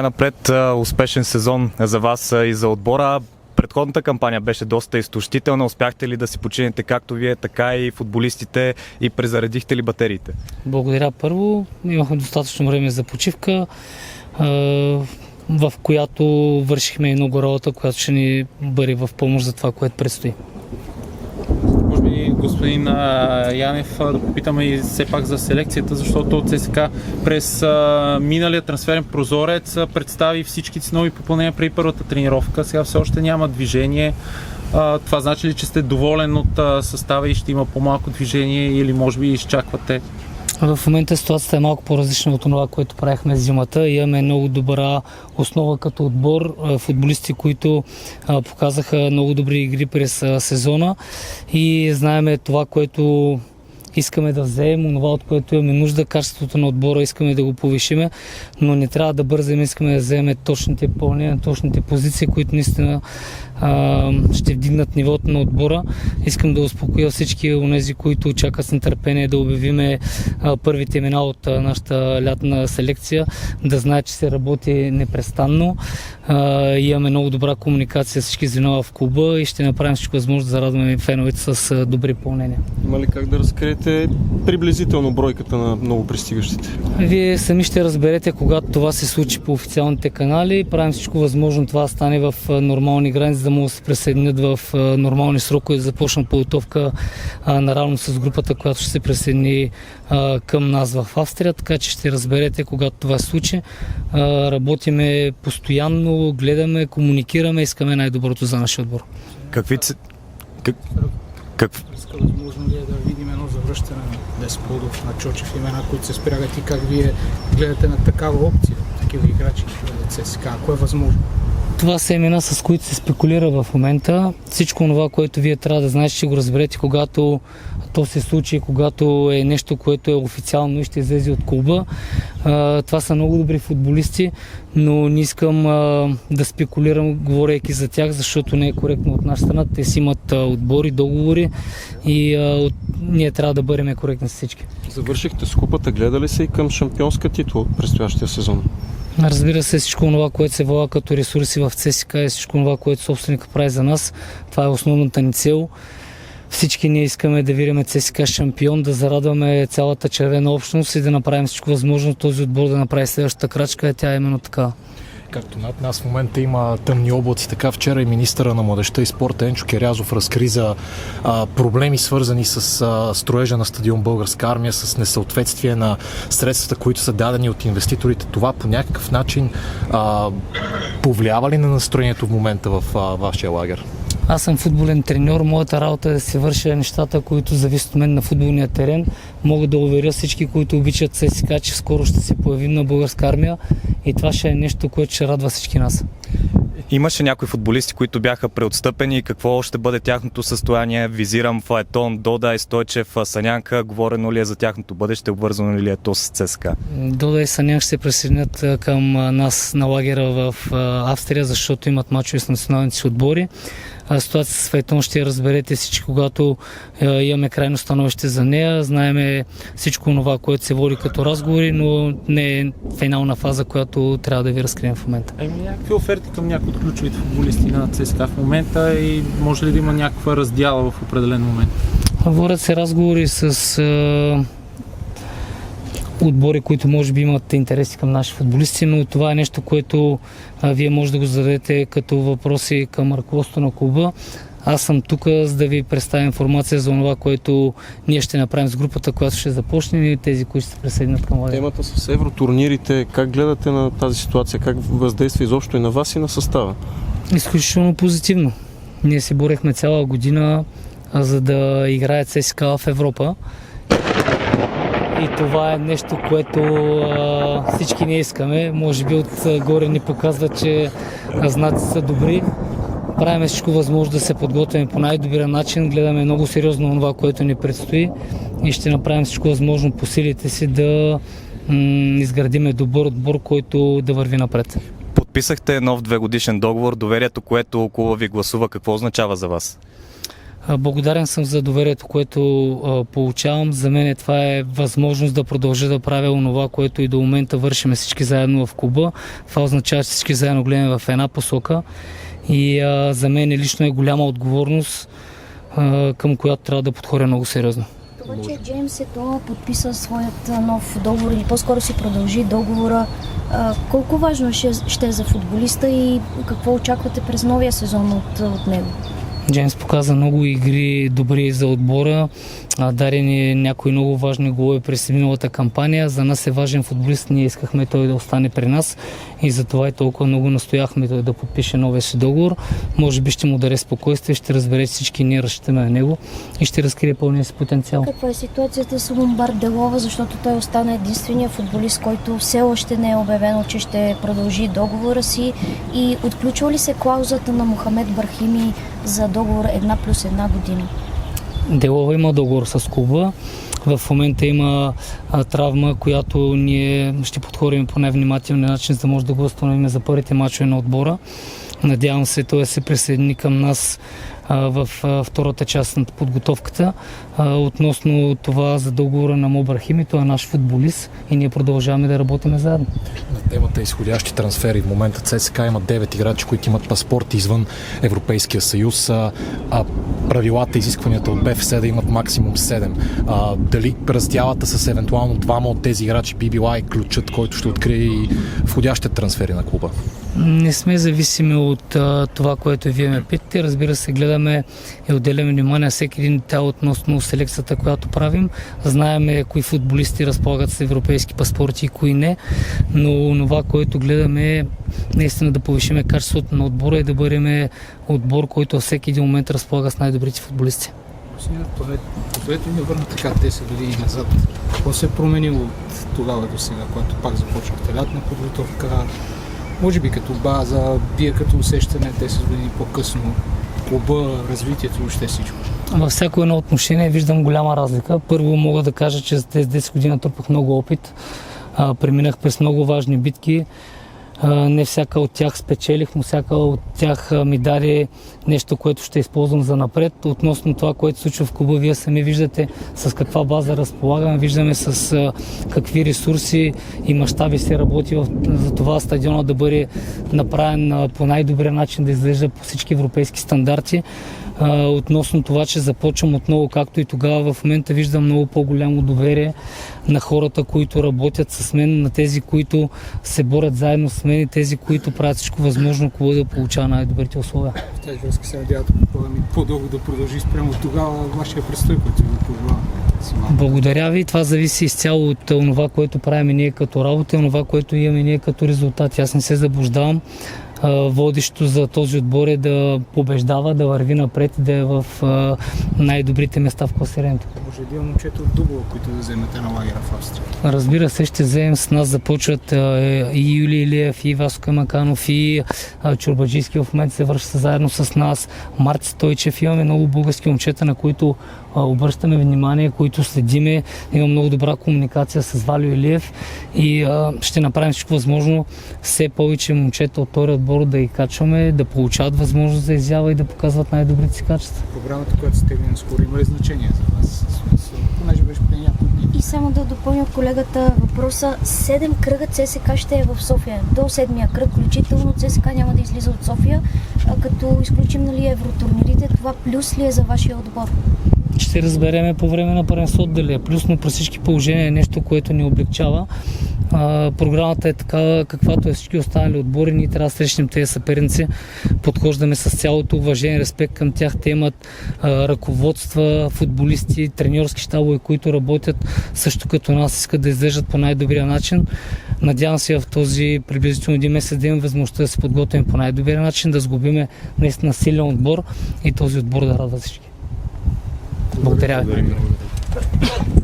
Напред успешен сезон за вас и за отбора. Предходната кампания беше доста изтощителна. Успяхте ли да си починете както вие, така и футболистите и презаредихте ли батериите? Благодаря първо. Имахме достатъчно време за почивка, в която вършихме и много работа, която ще ни бъде в помощ за това, което предстои. Може би господин Янев да попитаме и все пак за селекцията, защото ЦСКА през миналия трансферен прозорец представи всички си нови попълнения преди първата тренировка. Сега все още няма движение. Това значи ли, че сте доволен от състава и ще има по-малко движение или може би изчаквате? В момента ситуацията е малко по-различна от това, което правихме зимата. Имаме много добра основа като отбор, футболисти, които показаха много добри игри през сезона и знаеме това, което искаме да вземем, това, от което имаме нужда, качеството на отбора искаме да го повишиме, но не трябва да бързаме, искаме да вземем точните пълнения, точните позиции, които наистина ще вдигнат нивото на отбора. Искам да успокоя всички онези, които чакат с нетърпение да обявиме първите имена от нашата лятна селекция, да знаят, че се работи непрестанно. Имаме много добра комуникация с всички звена в клуба и ще направим всичко възможно да зарадваме феновете с добри пълнения. Има ли как да разкриете приблизително бройката на много пристигащите? Вие сами ще разберете, когато това се случи по официалните канали. Правим всичко възможно това да стане в нормални граници, да могат да се присъединят в нормални срокове, да започнат подготовка наравно с групата, която ще се присъедини към нас в Австрия, така че ще разберете, когато това се случи. Работиме постоянно, гледаме, комуникираме, искаме най-доброто за нашия отбор. Възможно ли е да видим едно завръщане на Десподов, на Чочев, имена, които се спрягат и как вие гледате на такава опция, такива играчи в ЦСКА, ако е възможно? Това са имена, с които се спекулира в момента. Всичко това, което вие трябва да знаете, ще го разберете, когато то се случи, когато е нещо, което е официално и ще излезе от клуба. Това са много добри футболисти, но не искам да спекулирам, говорейки за тях, защото не е коректно от наша страна. Те си имат отбори, договори и ние трябва да бъдем коректни с всички. Завършихте с купата, гледали се и към шампионска титул предстоящия сезон? Разбира се, всичко това, което се влага като ресурси в ЦСКА и всичко това, което собственика прави за нас, това е основната ни цел. Всички ние искаме да видим ЦСКА шампион, да зарадваме цялата червена общност и да направим всичко възможно този отбор да направи следващата крачка, тя е именно така. Както над нас в момента има тъмни облаци, така вчера и министъра на младежта и спорта Енчо Керязов разкри за проблеми, свързани с строежа на стадион Българска армия, с несъответствие на средствата, които са дадени от инвеститорите. Това по някакъв начин повлиява ли на настроението в момента в вашия лагер? Аз съм футболен треньор, моята работа е да се върша нещата, които зависят от мен на футболния терен. Мога да уверя всички, които обичат ЦСКА, че скоро ще се появим на Българска армия и това ще е нещо, което ще радва всички нас. Имаше някои футболисти, които бяха преотстъпени. Какво ще бъде тяхното състояние? Визирам Фаетон, Дода и Стойчев, Санянка. Говорено ли е за тяхното бъдеще? Обвързано ли е то с ЦСКА? Дода и Санян ще се присъединят към нас на лагера в Австрия, защото имат мачове с националните си отбори. Ситуация с Фаетон ще разберете всички, когато имаме крайно становище за нея. Знаеме всичко това, което се води като разговори, но не е финална фаза, която трябва да ви разкрием в момента. Някакви оферти към някои от ключовите футболисти на ЦСКА в момента и може ли да има някаква раздяла в определен момент? Водят се разговори с отбори, които може би имат интереси към наши футболисти, но това е нещо, което вие може да го зададете като въпроси към ръководството на клуба. Аз съм тук, за да ви представя информация за това, което ние ще направим с групата, която ще започне и тези, които ще се присъединят към лагера. Темата с евротурнирите, как гледате на тази ситуация? Как въздейства изобщо и на вас и на състава? Изключително позитивно. Ние се борехме цяла година, за да играе ЦСКА в Европа. И това е нещо, което всички не искаме. Може би отгоре ни показва, че знаци са добри. Правим всичко възможно да се подготвим по най-добрия начин. Гледаме много сериозно това, което ни предстои и ще направим всичко възможно по силите си да изградиме добър отбор, който да върви напред. Подписахте нов 2-годишен договор. Доверието, което клуба ви гласува, какво означава за вас? Благодарен съм за доверието, което получавам. За мен това е възможност да продължа да правя онова, което и до момента вършим всички заедно в клуба. Това означава, че всички заедно гледаме в една посока и за мен лично е голяма отговорност, към която трябва да подходя много сериозно. Това, че Джеймс Ето подписа своят нов договор или по-скоро си продължи договора, колко важно ще е за футболиста и какво очаквате през новия сезон от него? Джеймс показа много игри добри за отбора, даде ни някои много важни голове през миналата кампания. За нас е важен футболист, ние искахме той да остане при нас и затова и толкова много настояхме той да подпише новия си договор. Може би ще му даде спокойствие, ще разбере всички, ние разчитаме на него и ще разкрие пълния си потенциал. Каква е ситуацията с Ломбар Делова, защото той остана единствения футболист, който все още не е обявено, че ще продължи договора си, и отключва ли се клаузата на Мохамед Брахими за договор 1+1 година? Делова има договор с клуба. В момента има травма, която ние ще подходим по най-внимателния начин, за да може да го възстановим за първите мачове на отбора. Надявам се той да се присъедини към нас в втората част на подготовката. Относно това за договора на Мо Брахими, той е наш футболист и ние продължаваме да работим заедно. На темата изходящи трансфери. В момента ЦСКА има 9 играчи, които имат паспорти извън Европейския съюз, а правилата, изискванията от БФС да имат максимум 7. Дали раздялата с евентуално двама от тези играчи би била и ключът, който ще открие и входящите трансфери на клуба? Не сме зависими от това, което вие ме питате. Разбира се, гледаме и отделяме внимание всеки един детайл относно селекцията, която правим. Знаеме кои футболисти разполагат с европейски паспорти и кои не, но това, което гледаме е наистина да повишиме качеството на отбора и да бъдем отбор, който всеки един момент разполага с най-добрите футболисти. Позволете ми да върна така 10 години назад. Какво се е променило от тогава до сега, когато пак започнахте лятна подготовка? Може би като база, вие като усещане 10 години по-късно, клуба, развитието, въобще всичко. Във всяко едно отношение виждам голяма разлика. Първо мога да кажа, че за тези 10 години трупах много опит. Преминах през много важни битки. Не всяка от тях спечелих, но всяка от тях ми даде нещо, което ще използвам за напред. Относно това, което се случва в клуба, вие сами виждате с каква база разполагаме, виждаме с какви ресурси и мащаби се работи за това стадиона да бъде направен по най-добрия начин, да изглежда по всички европейски стандарти. Относно това, че започвам отново, както и тогава, в момента виждам много по-голямо доверие на хората, които работят с мен, на тези, които се борят заедно с мен и тези, които правят всичко възможно, клуба да получава най-добрите условия. В тази връзка се надявате по-дълго да продължи спрямо тогава вашия престой, който ви пожелавам. Благодаря ви. Това зависи изцяло от това, което правим ние като работа и това, което имаме ние като резултати. Аз не се заблуждавам. Водещото за този отбор е да побеждава, да върви напред и да е в най-добрите места в класирането. Може да има момчета от Дубова, които да вземете на лагера в Австрия? Разбира се, ще вземем с нас. Започват и Юли Илиев, и Васко Маканов, и Чурбаджийски в момента се връща заедно с нас. Марти Стойчев. Имаме много български момчета, на които обръщаме внимание, които следиме. Има много добра комуникация с Валю Илиев и ще направим всичко възможно все повече момчета от втория отбор да ги качваме, да получават възможност за изява и да показват най-добрите си качества. Програмата, която сте гледали скоро, има ли значение за вас? Понеже беше преди няколко дни. И само да допълня колегата въпроса, 7 кръга ЦСКА ще е в София. До 7-я кръг, включително ЦСКА няма да излиза от София, като изключим евротурнирите, това плюс ли е за вашия отбор? Ще разбереме по време на първенството дали е плюс, но при всички положения е нещо, което ни облегчава. Програмата е такава, каквато е всички останали отбори. Ние трябва да срещнем тези съперници. Подхождаме с цялото уважение, респект към тях. Те имат ръководства, футболисти, треньорски щабове, които работят също като нас, искат да изглеждат по най-добрия начин. Надявам се в този приблизително един месец да имаме възможността да се подготвим по най-добрия начин, да сглобиме наистина силен отбор и този отбор да радва всички. Благодаря ви.